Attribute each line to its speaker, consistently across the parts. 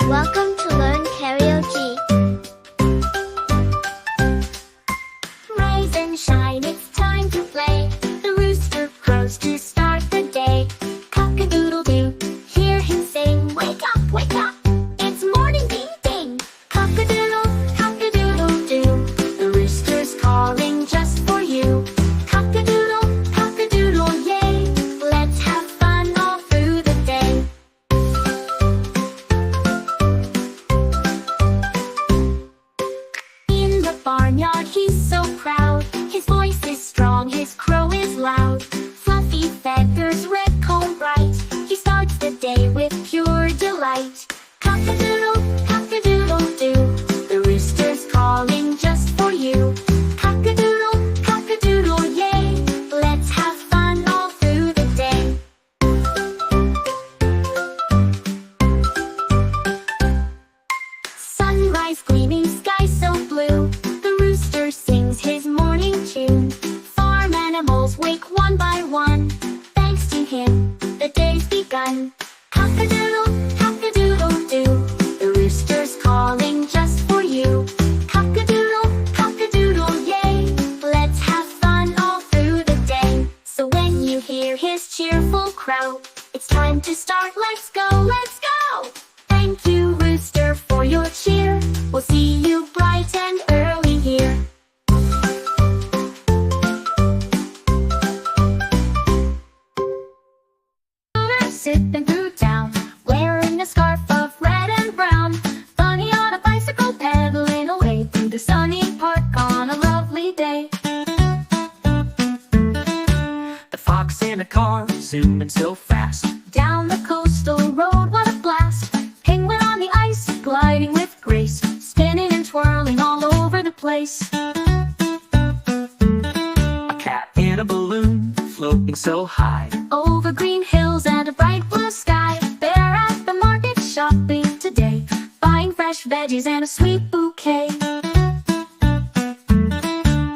Speaker 1: Welcome to Learn Karaoke. Rise and shine, it's time to play. The rooster crows to start the day. Cock-a-doodle-doo, hear him sing. Wake up, wake up, it's morning ding ding. Cock-a-doodle, cock-a-doodle-doo, the rooster's calling just for you. Cock-a-doodle, cock-a-doodle, yay, let's have fun all through the day. In the barnyard he's so proud. His voice is strong, his crow is loud. Fluffy feathers, red comb bright. He starts the day with pure delight. Cock-a-doodle, cock-a-doodle-doo, the rooster's calling just for you. Cock-a-doodle, cock-a-doodle, yay, let's have fun all through the day. Sunrise gleaming, sky so blue, the rooster sings his morning tune. Farm animals wake one by one, thanks to him, the day's begun. Cock-a-doodle, cock-a-doodle-doo, the rooster's calling just for you. Cock-a-doodle, cock-a-doodle, yay, let's have fun all through the day. So when you hear his cheerful crow, it's time to start, let's go, let's go! Thank you, rooster, for your cheer. We'll see you bright and early here. Sipping through town, wearing a scarf of red and brown. Bunny on a bicycle pedaling away through the sunny park on a lovely day.
Speaker 2: The fox in a car, zooming so fast.
Speaker 1: Down the coastal road, what a blast! Penguin on the ice, gliding with grace, spinning and twirling all over the place.
Speaker 2: A cat in a balloon, floating so high.
Speaker 1: Over green hills and a bright blue sky. Bear at the market shopping today, buying fresh veggies and a sweet bouquet.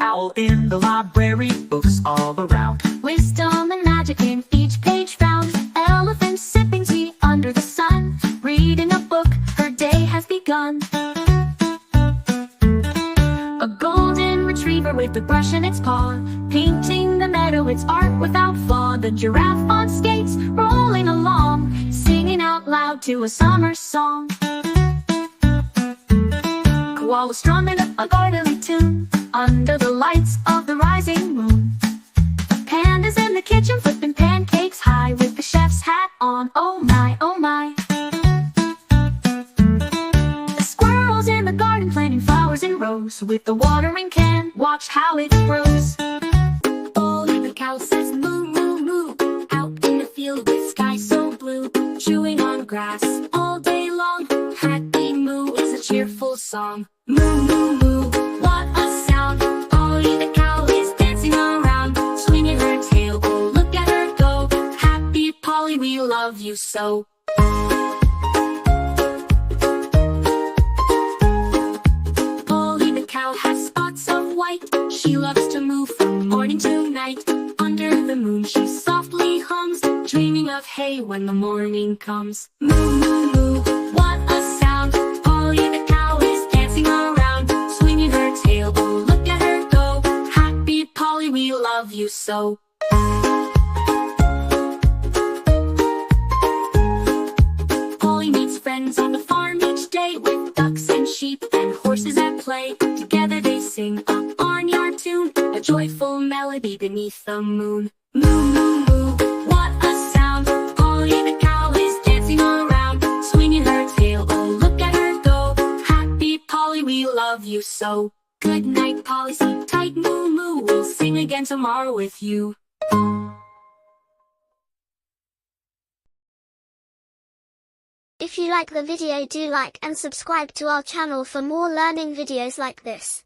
Speaker 2: Owl in the library, books all around.
Speaker 1: Wisdom and magic in each page found. Elephant sipping tea under the sun, reading a book, her day has begun. A golden retriever with a brush in its paw, painting the meadow, it's art without flaw. The giraffe on skates, rolling along, singing out loud to a summer song. Koala strumming a garden tune, under the lights of the rising moon. Pandas in the kitchen flipping pancakes high, with the chef's hat on, oh my, oh my. The squirrels in the garden planting flowers in rows, with the watering can, watch how it grows. Polly the cow says moo, moo, moo, out in the field with sky so blue, chewing on grass all day long. Happy moo is a cheerful song. Moo, moo, moo, what a sound. Polly the cow is dancing around, swinging her tail, oh look at her go. Happy Polly, we love you so. Polly the cow has spots of white, she loves to move from morning to night. Under the moon she softly hums, dreaming of hay when the morning comes. Moo, moo, moo, what a sound. Polly the cow is dancing around, swinging her tail, oh look at her go. Happy Polly, we love you so. Polly meets friends on the farm each day, with ducks and sheep and horses at play. Together they sing a barnyard tune, a joyful melody beneath the moon. Moo, moo, moo, what a sound. Polly the cow is dancing around, swinging her tail, oh look at her go. Happy Polly, we love you so. Good night, Polly, sleep tight, moo, moo, we'll sing again tomorrow with you. If you like the video, do like and subscribe to our channel for more learning videos like this.